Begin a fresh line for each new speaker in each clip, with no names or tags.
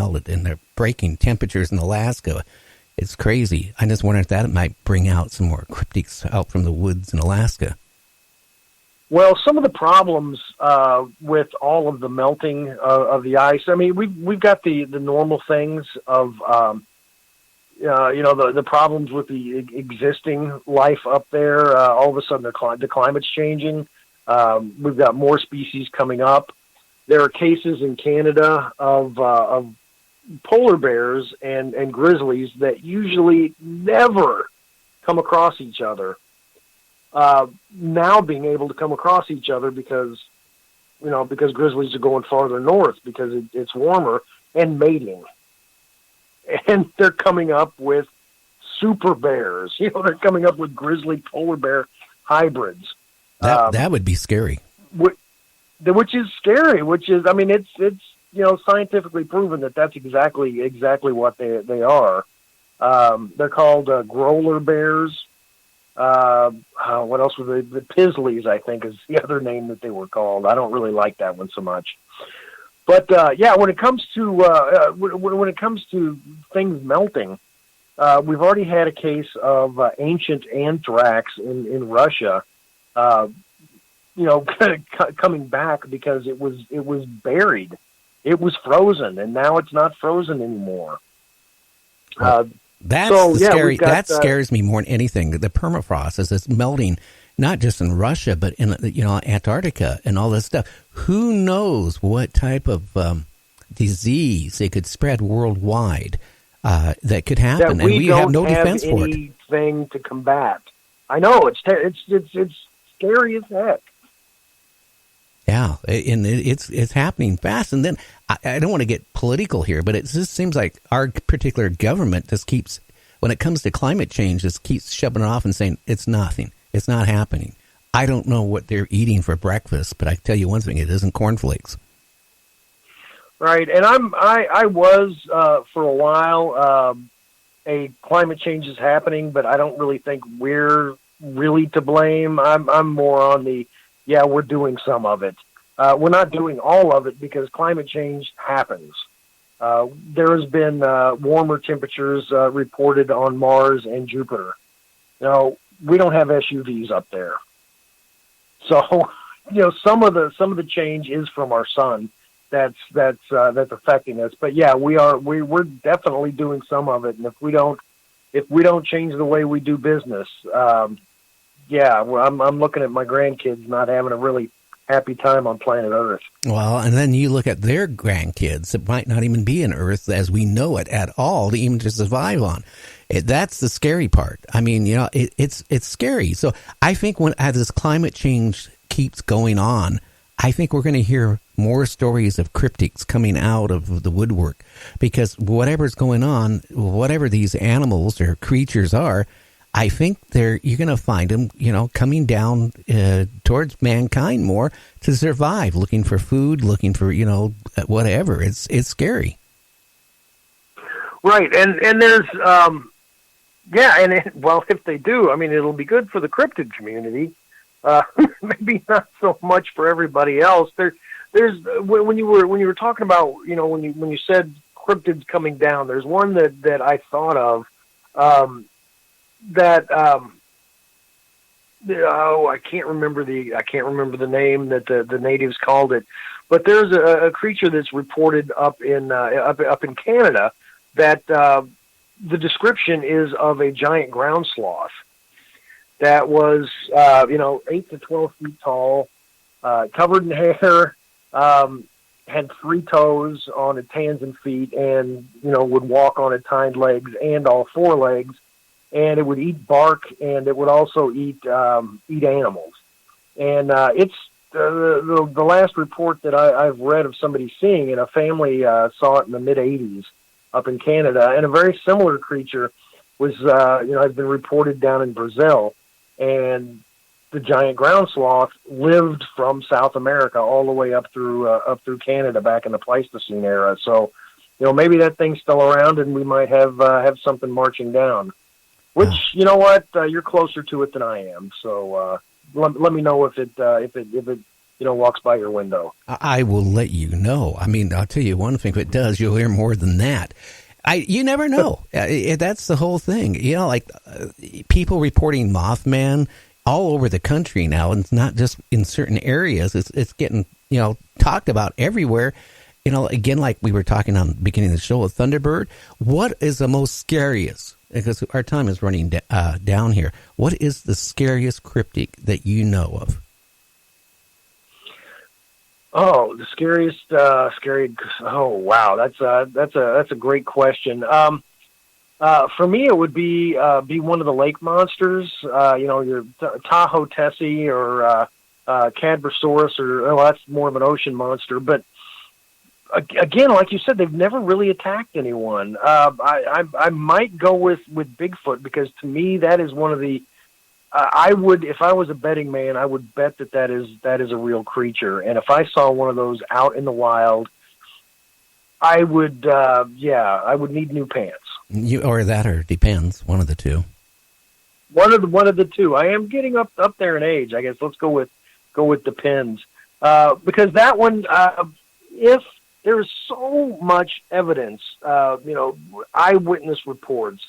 melted, and they're breaking temperatures in Alaska. It's crazy. I just wonder if that might bring out some more cryptids out from the woods in Alaska.
Well, some of the problems with all of the melting of the ice, I mean, we've got the normal things of, the problems with the existing life up there. All of a sudden, the climate's changing. We've got more species coming up. There are cases in Canada of polar bears and grizzlies that usually never come across each other. Now being able to come across each other because grizzlies are going farther north because it's warmer, and mating. And they're coming up with super bears. They're coming up with grizzly polar bear hybrids.
That would be scary.
Which is scary. It's scientifically proven that that's exactly what they are. They're called growler bears. What else were they? The Pisleys, I think, is the other name that they were called. I don't really like that one so much. But when it comes to things melting, we've already had a case of ancient anthrax in Russia. Coming back because it was buried, it was frozen, and now it's not frozen anymore.
Scary. That scares me more than anything. The permafrost is this melting, not just in Russia, but in Antarctica and all this stuff. Who knows what type of disease it could spread worldwide that could happen, and we have no defense for it.
Anything to combat. I know it's scary as heck.
Yeah, and it's happening fast. And then I don't want to get political here, but it just seems like our particular government just keeps, when it comes to climate change, just keeps shoving it off and saying it's nothing. It's not happening. I don't know what they're eating for breakfast, but I tell you one thing: it isn't cornflakes.
Right, and I was for a while a climate change is happening, but I don't really think we're really to blame. I'm more on the we're doing some of it. We're not doing all of it because climate change happens. There has been warmer temperatures reported on Mars and Jupiter. Now, we don't have SUVs up there, so some of the change is from our sun. That's affecting us. But we're definitely doing some of it, and if we don't change the way we do business, I'm looking at my grandkids not having a really happy time on planet Earth.
Well, and then you look at their grandkids that might not even be in Earth as we know it at all to even to survive on. That's the scary part. I mean, it's scary. So I think as this climate change keeps going on, I think we're going to hear more stories of cryptids coming out of the woodwork, because whatever's going on, whatever these animals or creatures are, I think you're going to find them, coming down towards mankind more to survive, looking for food, looking for, whatever. It's scary.
Right. And there's, if they do, I mean, it'll be good for the cryptid community. Maybe not so much for everybody else. There's when you were talking about, when you said cryptids coming down, there's one that I thought of, I can't remember the name that the natives called it, but there's a creature that's reported up in Canada that the description is of a giant ground sloth that was 8 to 12 feet tall, covered in hair, had 3 toes on its hands and feet, and would walk on its hind legs and all 4 legs. And it would eat bark, and it would also eat animals. And it's the last report that I've read of somebody seeing, and a family saw it in the mid-'80s up in Canada. And a very similar creature was, has been reported down in Brazil. And the giant ground sloth lived from South America all the way up through Canada back in the Pleistocene era. So, maybe that thing's still around, and we might have something marching down. Which, you're closer to it than I am. So let me know if it walks by your window.
I will let you know. I mean, I'll tell you one thing. If it does, you'll hear more than that. You never know. That's the whole thing. Like people reporting Mothman all over the country now, and it's not just in certain areas. It's getting talked about everywhere. Again, like we were talking on the beginning of the show with Thunderbird. What is the most scariest? Because our time is running down here. What is the scariest cryptid that you know of?
Oh, the scariest, scary. Oh, wow. That's a great question. For me, it would be one of the lake monsters, your Tahoe Tessie or Cadbrosaurus, or that's more of an ocean monster. But again, like you said, they've never really attacked anyone. I might go with Bigfoot, because to me that is one of the. I would, if I was a betting man, I would bet that is a real creature. And if I saw one of those out in the wild, I would, I would need new pants.
Or depends, one of the two.
One of the two. I am getting up there in age, I guess. Let's go with depends, because that one, if there is so much evidence, eyewitness reports.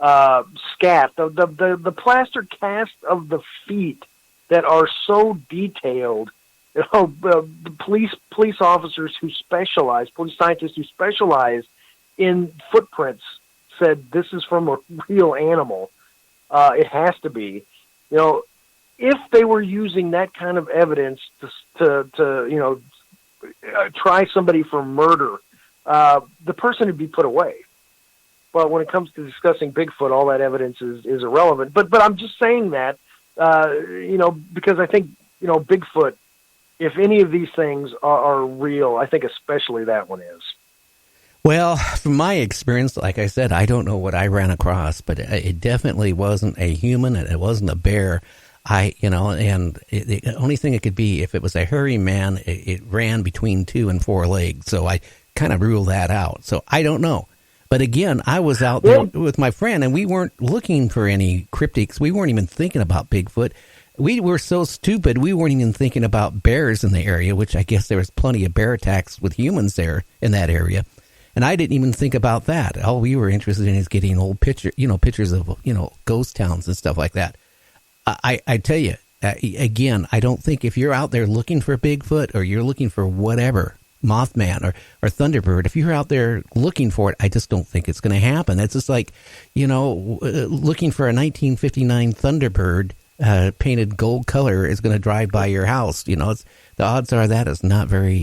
Scat, the plaster cast of the feet that are so detailed. The police officers who specialize, police scientists who specialize in footprints said this is from a real animal. It has to be. If they were using that kind of evidence to try somebody for murder, the person would be put away. But when it comes to discussing Bigfoot, all that evidence is irrelevant. But I'm just saying that, because I think, Bigfoot, if any of these things are real, I think especially that one is.
Well, from my experience, like I said, I don't know what I ran across, but it definitely wasn't a human, and it wasn't a bear. And the only thing it could be, if it was a hairy man, it ran between 2 and 4 legs. So I kind of rule that out. So I don't know. But again, I was out there with my friend, and we weren't looking for any cryptids. We weren't even thinking about Bigfoot. We were so stupid, we weren't even thinking about bears in the area, which I guess there was plenty of bear attacks with humans there in that area. And I didn't even think about that. All we were interested in is getting old pictures of, ghost towns and stuff like that. I tell you, again, I don't think if you're out there looking for Bigfoot, or you're looking for whatever, Mothman or Thunderbird, if you're out there looking for it, I just don't think it's going to happen. It's just like, looking for a 1959 Thunderbird painted gold color is going to drive by your house. The odds are that is not very,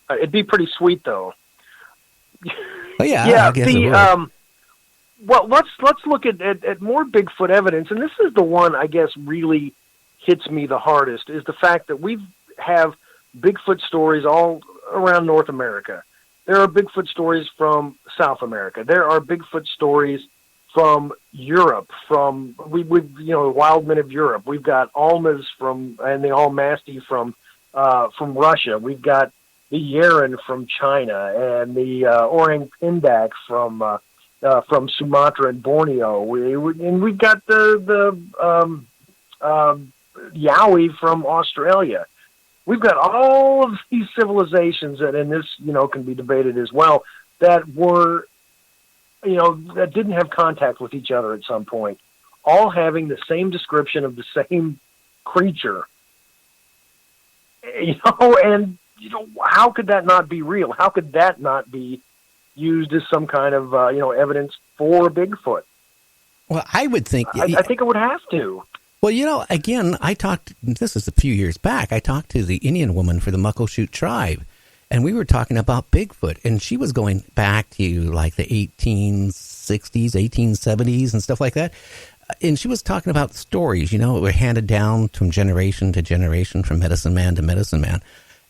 It'd be pretty sweet, though.
Oh, yeah, I guess it would.
Well, let's look at more Bigfoot evidence, and this is the one I guess really hits me the hardest, is the fact that we have Bigfoot stories all around North America. There are Bigfoot stories from South America. There are Bigfoot stories from Europe, from wild men of Europe. We've got Almas and the Almasty from Russia. We've got the Yeren from China, and the Orang Pindak from Sumatra and Borneo. We've got the Yowie from Australia. We've got all of these civilizations, and this, can be debated as well, that were, that didn't have contact with each other at some point, all having the same description of the same creature. And, how could that not be real? How could that not be used as some kind of, evidence for Bigfoot?
Well, I would think...
I think it would have to.
Well, again, this is a few years back, I talked to the Indian woman for the Muckleshoot tribe, and we were talking about Bigfoot, and she was going back to like the 1860s, 1870s and stuff like that. And she was talking about stories, were handed down from generation to generation, from medicine man to medicine man.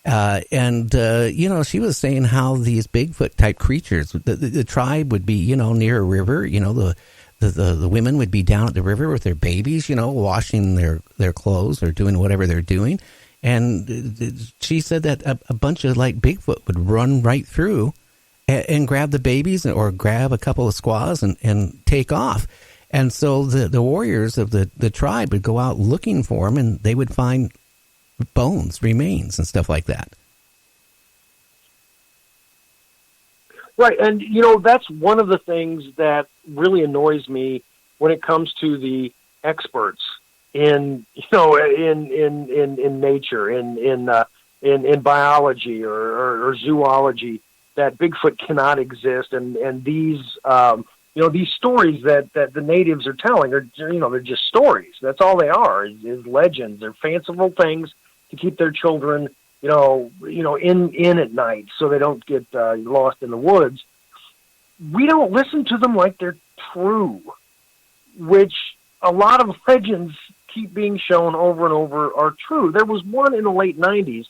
She was saying how these Bigfoot type creatures, the tribe would be, near a river, the women would be down at the river with their babies, washing their clothes or doing whatever they're doing. And she said that a bunch of like Bigfoot would run right through and grab the babies or grab a couple of squaws and take off. And so the warriors of the tribe would go out looking for them, and they would find bones, remains, and stuff like that.
Right, and that's one of the things that really annoys me when it comes to the experts in in nature, in biology or zoology, that Bigfoot cannot exist, and these these stories that the natives are telling are they're just stories. That's all they are is legends. They're fanciful things to keep their children in at night so they don't get lost in the woods. We don't listen to them like they're true, which a lot of legends keep being shown over and over are true. There was one in the late 90s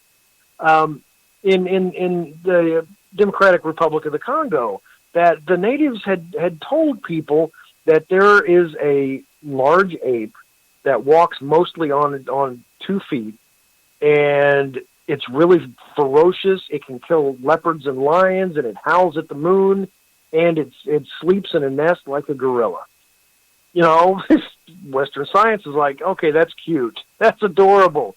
in the Democratic Republic of the Congo that the natives had told people that there is a large ape that walks mostly on 2 feet, and it's really ferocious. It can kill leopards and lions, and it howls at the moon, and it sleeps in a nest like a gorilla. Western science is like, okay, that's cute. That's adorable.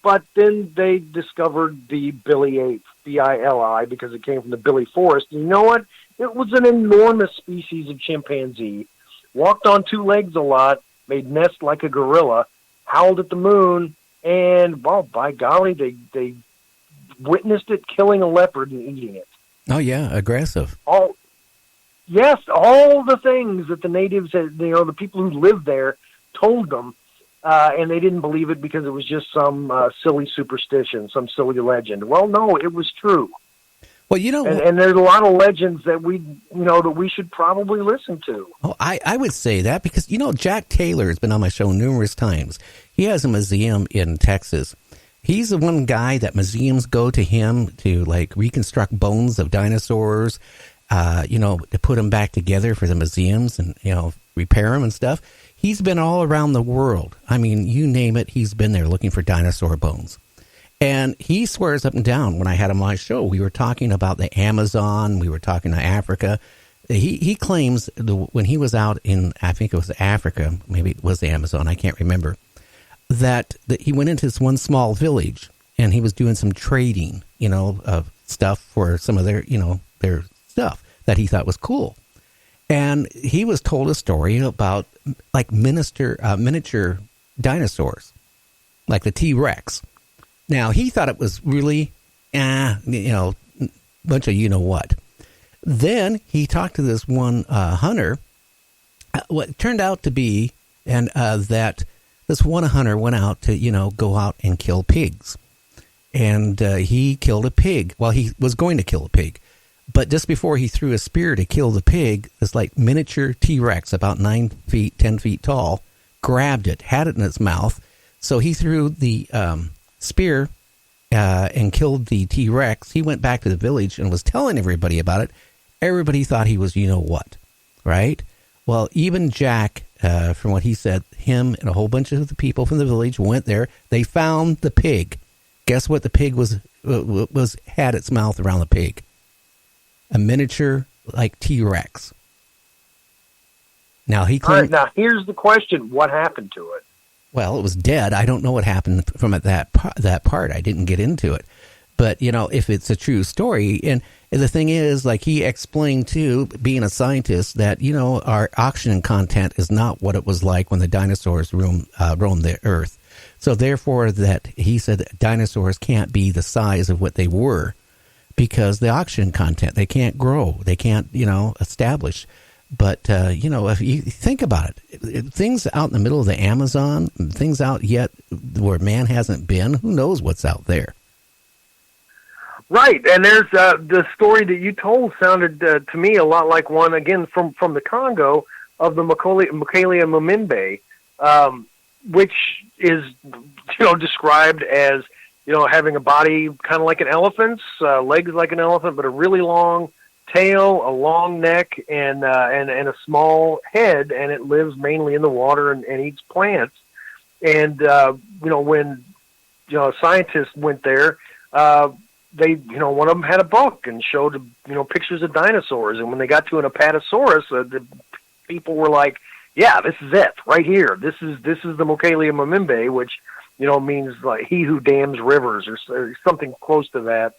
But then they discovered the Billy ape, B-I-L-I, because it came from the Billy forest. And you know what? It was an enormous species of chimpanzee, walked on 2 legs a lot, made nests like a gorilla, howled at the moon, and, well, by golly, they witnessed it killing a leopard and eating it.
Oh, yeah, aggressive.
All the things that the natives, the people who lived there told them, and they didn't believe it because it was just some silly superstition, some silly legend. Well, no, it was true.
Well,
and there's a lot of legends that we should probably listen to.
Oh, I would say that because, Jack Taylor has been on my show numerous times. He has a museum in Texas. He's the one guy that museums go to him to, reconstruct bones of dinosaurs, to put them back together for the museums and, repair them and stuff. He's been all around the world. I mean, you name it, he's been there looking for dinosaur bones. And he swears up and down when I had him on my show, we were talking about the Amazon, we were talking to Africa. He claims when he was out in, I think it was Africa, maybe it was the Amazon, I can't remember, that he went into this one small village and he was doing some trading, of stuff for some of their stuff that he thought was cool. And he was told a story about miniature dinosaurs, like the T-Rex. Now, he thought it was really, bunch of you-know-what. Then he talked to this one hunter. What turned out to be, that this one hunter went out to, go out and kill pigs. And he killed a pig. Well, he was going to kill a pig. But just before he threw a spear to kill the pig, this miniature T-Rex, about 9 feet, 10 feet tall, grabbed it, had it in its mouth. So he threw the spear and killed the T-Rex. He went back to the village and was telling everybody about it. Everybody thought he was you-know-what, right? Well, even Jack, from what he said, him and a whole bunch of the people from the village went there. They found the pig. Guess what the pig had its mouth around the pig? A miniature T-Rex. Now he claimed.
All right, now here's the question: what happened to it?
Well, it was dead. I don't know what happened from that part. I didn't get into it, but if it's a true story, and the thing is, he explained too, being a scientist, that our oxygen content is not what it was like when the dinosaurs roamed the earth. So therefore, that he said that dinosaurs can't be the size of what they were. Because the oxygen content, they can't grow, they can't, establish. But, if you think about it, things out in the middle of the Amazon, things out yet where man hasn't been, who knows what's out there?
Right, and there's the story that you told sounded to me a lot like one, again, from the Congo, of the Mukalia Mumimbe, which is, described as, having a body kind of like an elephant's, legs like an elephant, but a really long tail, a long neck, and a small head, and it lives mainly in the water and eats plants. And when scientists went there, they one of them had a book and showed pictures of dinosaurs. And when they got to an apatosaurus, the people were like, yeah, this is it right here. This is the Mokalia Mamimbe, which means like he who dams rivers or something close to that.